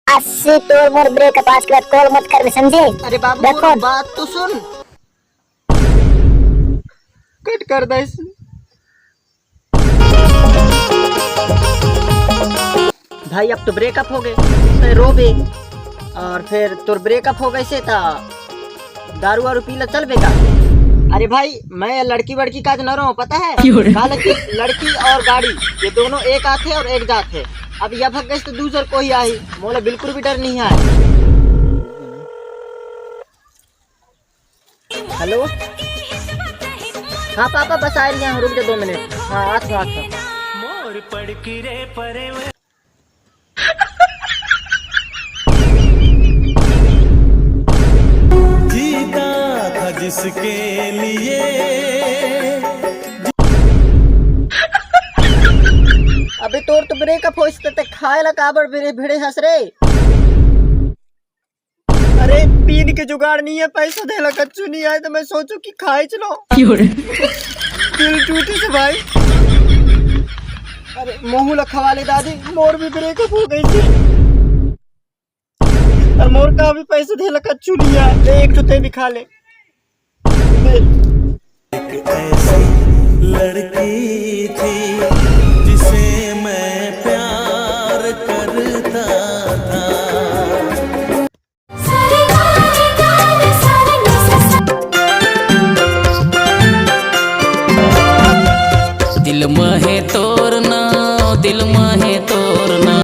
अस्सी तोड़ मोर ब्रेकअप आज के बाद कॉल मत कर, समझे? अरे बाबू देखो बात तो सुन, कट कर दे। भाई अब तो ब्रेकअप हो गए तो रोबे, और फिर तोर ब्रेकअप हो गए से ता दारू वारू पीला चल बेका। अरे भाई मैं लड़की वड़की का न रहा, पता है लड़की और गाड़ी ये दोनों एक आते और एक जात है। अब यह भग गई तो दूसर कोई आई, मोला बिल्कुल भी डर नहीं है। हेलो हाँ पापा बस आ रही हैं, रुक जा 2 मिनट। हाँ आता मोर पड़ की रे परे जीता था जिसके लिए। अबे तोर तो ब्रेकअप हो इसते खाए ला काबर भिड़े भिड़े हंस रे। अरे पीन के जुगाड़ नहीं है, पैसा देला कच्चू नहीं आए तो मैं सोचू कि खाए चलो। दिल टूटी से भाई। अरे मोहू लखवा ले दादी, मोर भी ब्रेकअप हो गई थी और मोर का भी पैसा देला कच्चू लिया। ले एक तो भी खा ले। एक ऐसी लड़की थी जिसे मैं प्यार करता था। दिल महे तोरना, दिल महे तोरना।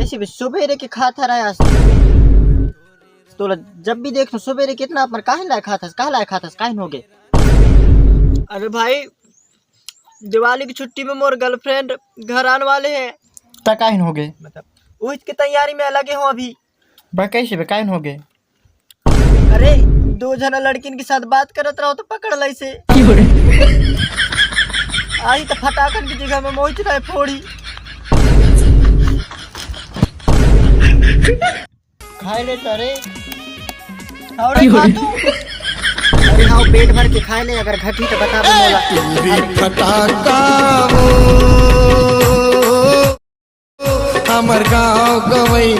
ऐसे भी सुबेरे के खाता रहा तो जब भी देख सुबेरे कितना पर काहे लाए खातास, काहे हो गए। अरे भाई दिवाली की छुट्टी में मोर गर्लफ्रेंड घर आने वाले हैं, काहे हो गए? मतलब उसकी तैयारी में लगे हो अभी। कैसे काहे हो गए? अरे 2 जना लड़किन के साथ बात करत रहो तो पकड़ लाई से आई तो फटाकन की जगह में मोच रहा है फोड़ी। खाए ले तारे अरे हाँ पेट भर के खाए ले, अगर घटी तो बता दो मोला। फटाका वो हमर गाँव गवई